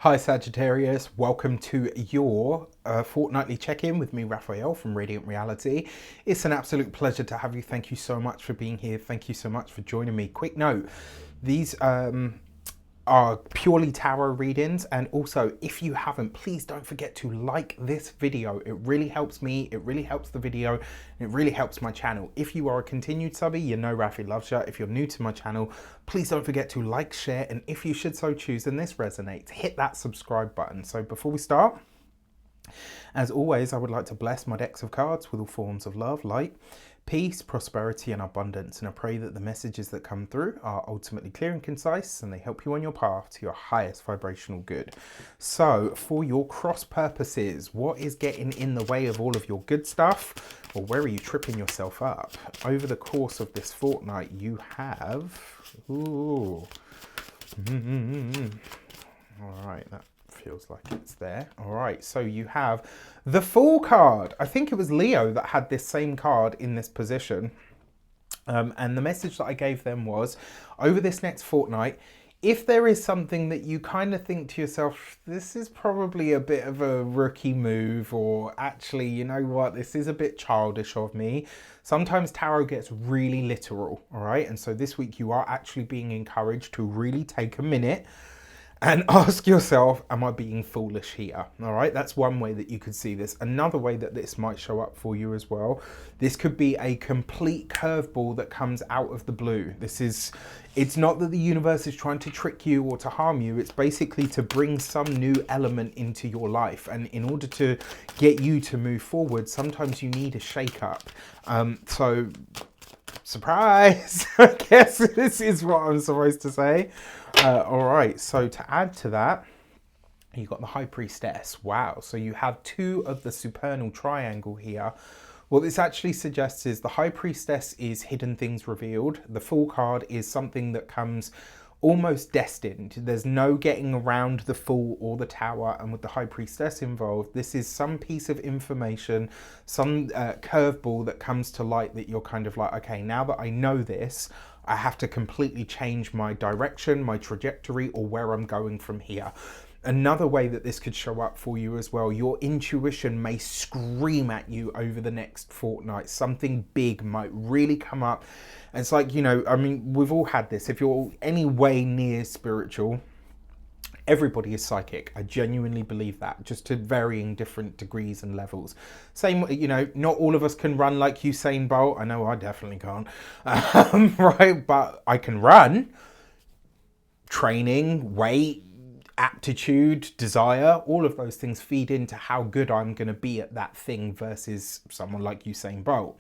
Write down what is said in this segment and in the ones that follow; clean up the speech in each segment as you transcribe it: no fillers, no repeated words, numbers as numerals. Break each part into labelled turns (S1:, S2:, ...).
S1: Hi Sagittarius, welcome to your fortnightly check-in with me, Raphael from Radiant Reality. It's an absolute pleasure to have you. Thank you so much for being here. Thank you so much for joining me. Quick note, these are purely tarot readings, and also if you haven't, please don't forget to like this video. It really helps me, it really helps the video, and it really helps my channel. If you are a continued subby, you know Rafi loves you. If you're new to my channel, please don't forget to like, share, and if you should so choose and this resonates, hit that subscribe button. So before we start, as always, I would like to bless my decks of cards with all forms of love, light, peace, prosperity, and abundance. And I pray that the messages that come through are ultimately clear and concise, and they help you on your path to your highest vibrational good. So for your cross purposes, what is getting in the way of all of your good stuff? Or where are you tripping yourself up? Over the course of this fortnight, you have... Ooh. All right, that feels like it's there. All right, so you have the Fool card. I think it was Leo that had this same card in this position. And the message that I gave them was, over this next fortnight, if there is something that you kind of think to yourself, this is probably a bit of a rookie move, or actually, you know what, this is a bit childish of me. Sometimes tarot gets really literal, all right? And so this week you are actually being encouraged to really take a minute and ask yourself, am I being foolish here? All right, that's one way that you could see this. Another way that this might show up for you as well, this could be a complete curveball that comes out of the blue. It's not that the universe is trying to trick you or to harm you. It's basically to bring some new element into your life. And in order to get you to move forward, sometimes you need a shake up. So surprise, I guess this is what I'm supposed to say. All right, so to add to that, you've got the High Priestess. Wow, so you have two of the supernal triangle here. What this actually suggests is the High Priestess is hidden things revealed. The Fool card is something that comes almost destined. There's no getting around the Fool or the Tower, and with the High Priestess involved, this is some piece of information, some curveball that comes to light that you're kind of like, okay, now that I know this, I have to completely change my direction, my trajectory, or where I'm going from here. Another way that this could show up for you as well, your intuition may scream at you over the next fortnight. Something big might really come up. And it's like, you know, I mean, we've all had this. If you're any way near spiritual, everybody is psychic. I genuinely believe that, just to varying different degrees and levels. Same, you know, not all of us can run like Usain Bolt. I know I definitely can't, right? But I can run. Training, weight, aptitude, desire, all of those things feed into how good I'm going to be at that thing versus someone like Usain Bolt.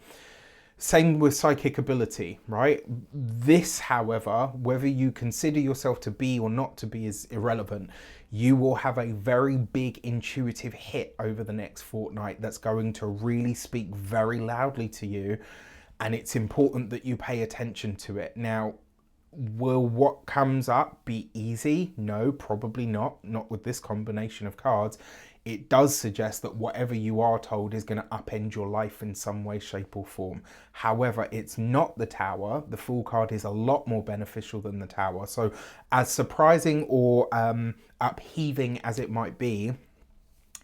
S1: Same with psychic ability, right? This, however, whether you consider yourself to be or not to be is irrelevant. You will have a very big intuitive hit over the next fortnight that's going to really speak very loudly to you. And it's important that you pay attention to it. Now, will what comes up be easy? No, probably not. Not with this combination of cards. It does suggest that whatever you are told is going to upend your life in some way, shape, or form. However, it's not the Tower. The Fool card is a lot more beneficial than the Tower. So as surprising or upheaving as it might be,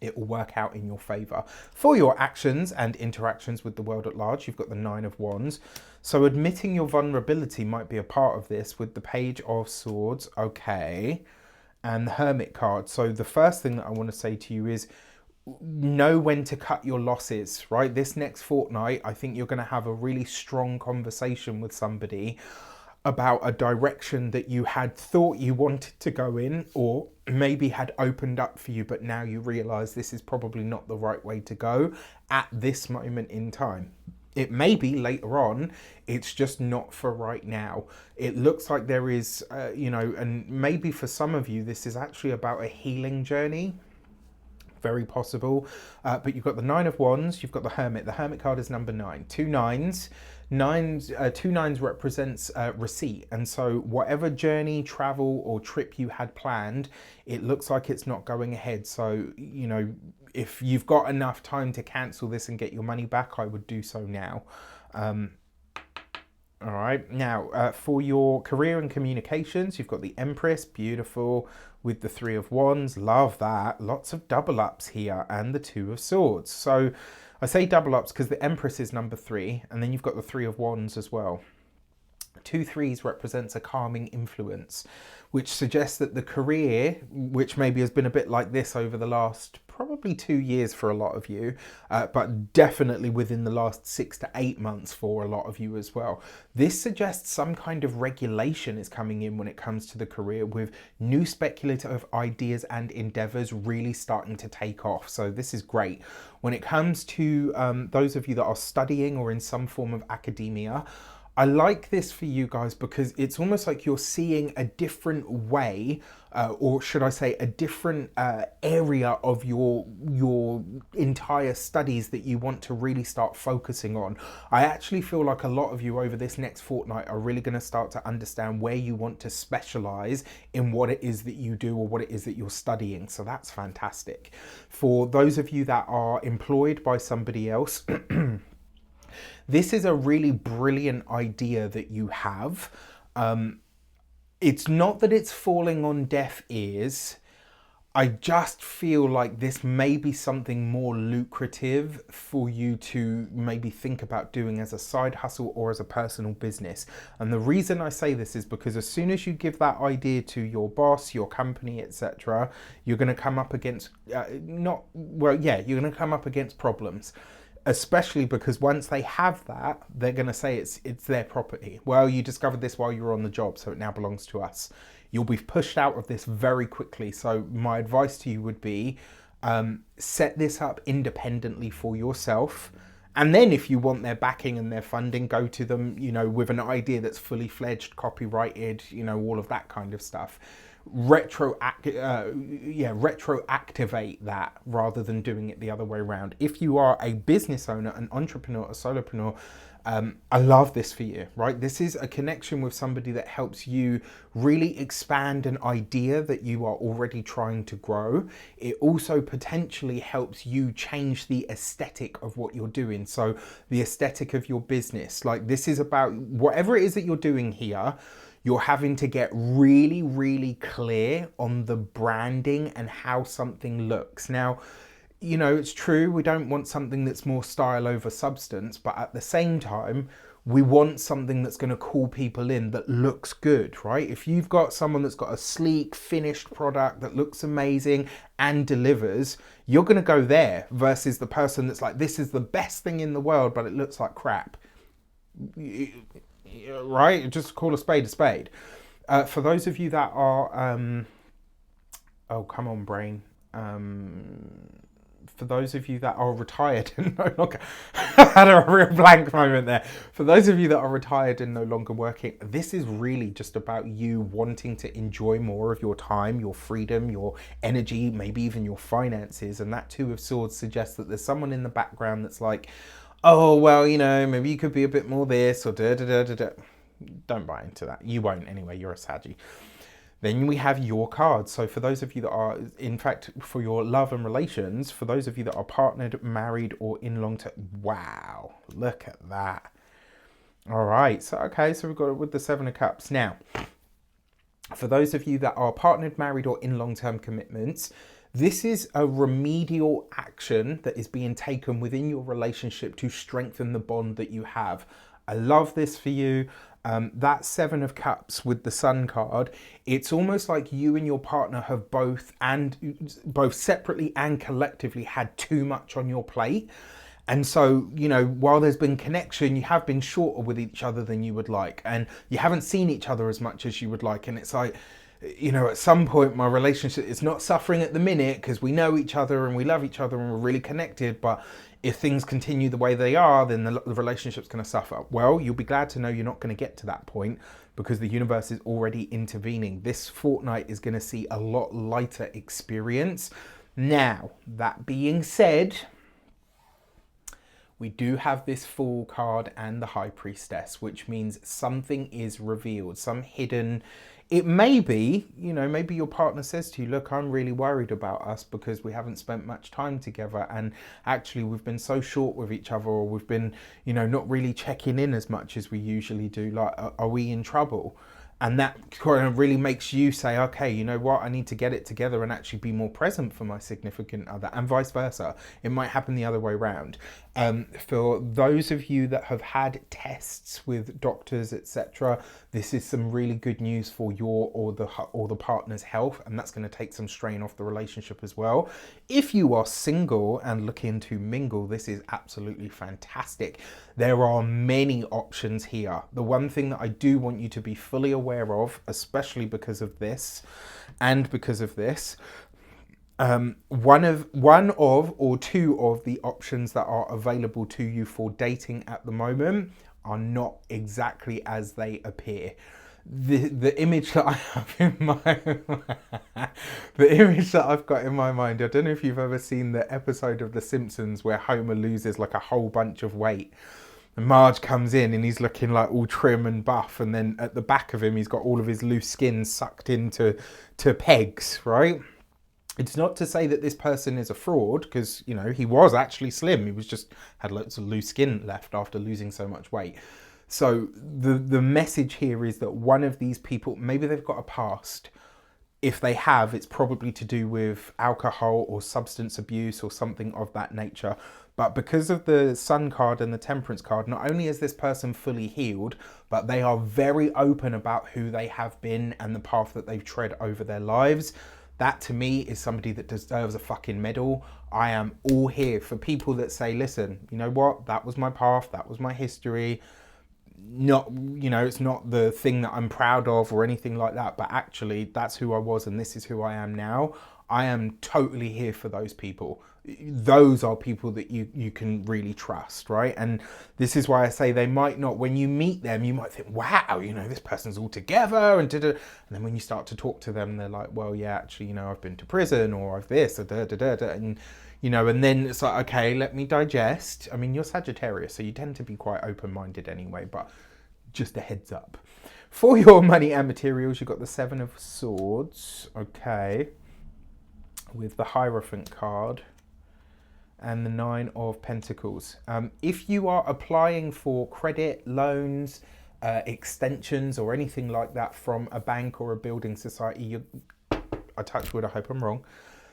S1: it will work out in your favor. For your actions and interactions with the world at large, you've got the Nine of Wands. So admitting your vulnerability might be a part of this with the Page of Swords. Okay. And the Hermit card. So the first thing that I want to say to you is know when to cut your losses, right? This next fortnight, I think you're going to have a really strong conversation with somebody about a direction that you had thought you wanted to go in, or maybe had opened up for you, but now you realize this is probably not the right way to go at this moment in time. It may be later on, it's just not for right now. It looks like there is, you know, and maybe for some of you, this is actually about a healing journey. Very possible. But you've got the Nine of Wands, you've got the Hermit. The Hermit card is number 9. Two nines represents receipt. And so whatever journey, travel, or trip you had planned, it looks like it's not going ahead. So, you know, if you've got enough time to cancel this and get your money back, I would do so now. All right, now for your career and communications, you've got the Empress, beautiful, with the Three of Wands, love that. Lots of double ups here, and the Two of Swords. So I say double ups because the Empress is number 3, and then you've got the Three of Wands as well. 2 threes represents a calming influence, which suggests that the career, which maybe has been a bit like this over the last probably 2 years for a lot of you, but definitely within the last 6 to 8 months for a lot of you as well. This suggests some kind of regulation is coming in when it comes to the career, with new speculative ideas and endeavors really starting to take off. So this is great. When it comes to those of you that are studying or in some form of academia, I like this for you guys because it's almost like you're seeing a different way, or should I say a different area of your entire studies that you want to really start focusing on. I actually feel like a lot of you over this next fortnight are really going to start to understand where you want to specialize in what it is that you do or what it is that you're studying. So that's fantastic. For those of you that are employed by somebody else, this is a really brilliant idea that you have. It's not that it's falling on deaf ears. I just feel like this may be something more lucrative for you to maybe think about doing as a side hustle or as a personal business. And the reason I say this is because as soon as you give that idea to your boss, your company, etc., you're going to come up against, you're going to come up against problems. Especially because once they have that, they're going to say it's their property. Well, you discovered this while you were on the job, so it now belongs to us. You'll be pushed out of this very quickly. So my advice to you would be set this up independently for yourself. And then if you want their backing and their funding, go to them, with an idea that's fully fledged, copyrighted, all of that kind of stuff. Retroactivate that rather than doing it the other way around. If you are a business owner, an entrepreneur, a solopreneur, I love this for you, right? This is a connection with somebody that helps you really expand an idea that you are already trying to grow. It also potentially helps you change the aesthetic of what you're doing. So the aesthetic of your business, like this is about whatever it is that you're doing here. You're having to get really, really clear on the branding and how something looks. Now, it's true, we don't want something that's more style over substance, but at the same time, we want something that's going to call people in that looks good, right? If you've got someone that's got a sleek, finished product that looks amazing and delivers, you're going to go there versus the person that's like, this is the best thing in the world, but it looks like crap. Right? Just call a spade a spade. For those of you that are, oh, come on, brain. For those of you that are retired and no longer, I had a real blank moment there. For those of you that are retired and no longer working, this is really just about you wanting to enjoy more of your time, your freedom, your energy, maybe even your finances. And that Two of Swords suggests that there's someone in the background that's like, oh, well, maybe you could be a bit more this or da-da-da-da-da. Don't buy into that. You won't anyway, you're a Saggy. Then we have your cards. So for those of you that are, in fact, for your love and relations, for those of you that are partnered, married, or in long-term, wow, look at that. All right, so we've got it with the Seven of Cups. Now, for those of you that are partnered, married, or in long-term commitments, this is a remedial action that is being taken within your relationship to strengthen the bond that you have. I love this for you. That Seven of Cups with the Sun card, it's almost like you and your partner have both separately and collectively had too much on your plate. And so, while there's been connection, you have been shorter with each other than you would like, and you haven't seen each other as much as you would like. And it's like, at some point my relationship is not suffering at the minute because we know each other and we love each other and we're really connected. But if things continue the way they are, then the relationship's going to suffer. Well, you'll be glad to know you're not going to get to that point because the universe is already intervening. This fortnight is going to see a lot lighter experience. Now, that being said, we do have this Fool card and the High Priestess, which means something is revealed, some hidden It may be, maybe your partner says to you, look, I'm really worried about us because we haven't spent much time together, and actually we've been so short with each other, or we've been, not really checking in as much as we usually do. Like, are we in trouble? And that kind of really makes you say, okay, you know what, I need to get it together and actually be more present for my significant other, and vice versa. It might happen the other way around. For those of you that have had tests with doctors, etc., this is some really good news for your or the partner's health, and that's going to take some strain off the relationship as well. If you are single and looking to mingle, this is absolutely fantastic. There are many options here. The one thing that I do want you to be fully aware of, especially because of this and because of this, one of or two of the options that are available to you for dating at the moment are not exactly as they appear. The image that I have in the image that I've got in my mind, I don't know if you've ever seen the episode of The Simpsons where Homer loses like a whole bunch of weight. And Marge comes in and he's looking like all trim and buff, and then at the back of him he's got all of his loose skin sucked into pegs, right? It's not to say that this person is a fraud, because, he was actually slim. He was just had lots of loose skin left after losing so much weight. So the message here is that one of these people, maybe they've got a past. If they have, it's probably to do with alcohol or substance abuse or something of that nature. But because of the Sun card and the Temperance card, not only is this person fully healed, but they are very open about who they have been and the path that they've tread over their lives. That to me is somebody that deserves a fucking medal. I am all here for people that say, listen, you know what? That was my path. That was my history. Not, it's not the thing that I'm proud of or anything like that, but actually that's who I was and this is who I am now. I am totally here for those people. Those are people that you can really trust, right? And this is why I say they might not, when you meet them, you might think, wow, this person's all together, and then when you start to talk to them, they're like, well, yeah, actually, I've been to prison, or I've this, or and and then it's like, okay, let me digest. I mean, you're Sagittarius, so you tend to be quite open-minded anyway, but just a heads up. For your money and materials, you've got the Seven of Swords, okay, with the Hierophant card, and the Nine of Pentacles. If you are applying for credit, loans, extensions, or anything like that from a bank or a building society, I touch wood, I hope I'm wrong,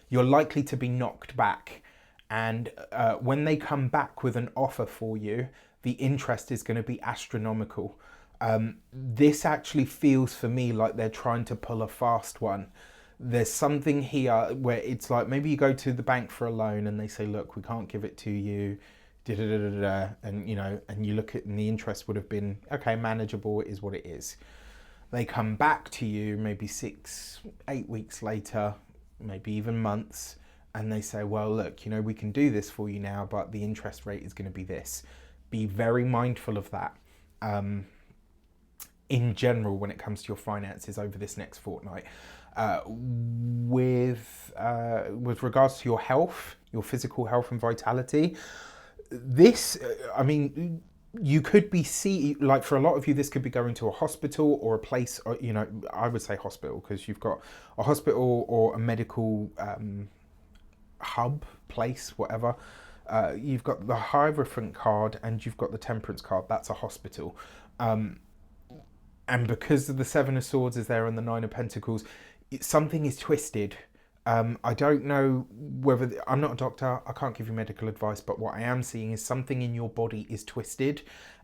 S1: you're likely to be knocked back. And when they come back with an offer for you, the interest is going to be astronomical. This actually feels for me like they're trying to pull a fast one. There's something here where it's like, maybe you go to the bank for a loan and they say, look, we can't give it to you, and and you look at, and the interest would have been, okay, manageable, it is what it is. They come back to you maybe 6-8 weeks later, maybe even months, and they say, well, look, we can do this for you now, but the interest rate is going to be this. Be very mindful of that. In general, when it comes to your finances over this next fortnight. With regards to your health, your physical health and vitality, this, you could be like, for a lot of you, this could be going to a hospital or a place, or, I would say hospital, because you've got a hospital or a medical hub, place, whatever. You've got the Hierophant card and you've got the Temperance card. That's a hospital. And because of the Seven of Swords is there and the Nine of Pentacles, something is twisted. I don't know whether, I'm not a doctor, I can't give you medical advice, but what I am seeing is something in your body is twisted,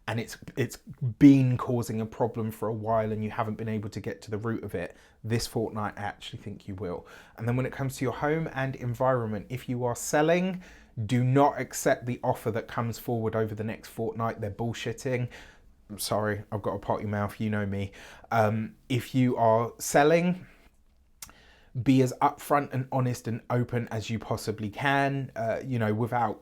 S1: and it's been causing a problem for a while and you haven't been able to get to the root of it. This fortnight, I actually think you will. And then when it comes to your home and environment, if you are selling, do not accept the offer that comes forward over the next fortnight. They're bullshitting. I'm sorry, I've got a potty mouth, you know me. If you are selling, be as upfront and honest and open as you possibly can, without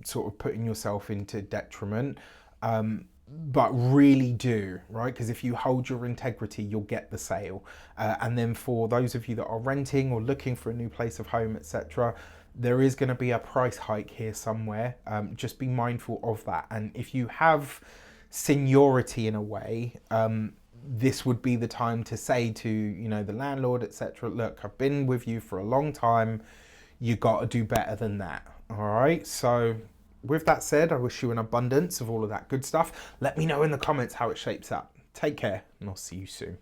S1: sort of putting yourself into detriment. But really do, right? Because if you hold your integrity, you'll get the sale. And then for those of you that are renting or looking for a new place of home, etc., there is going to be a price hike here somewhere. Just be mindful of that. And if you have seniority in a way, this would be the time to say to, you know, the landlord, etc., look, I've been with you for a long time. You got to do better than that. All right. So with that said, I wish you an abundance of all of that good stuff. Let me know in the comments how it shapes up. Take care, and I'll see you soon.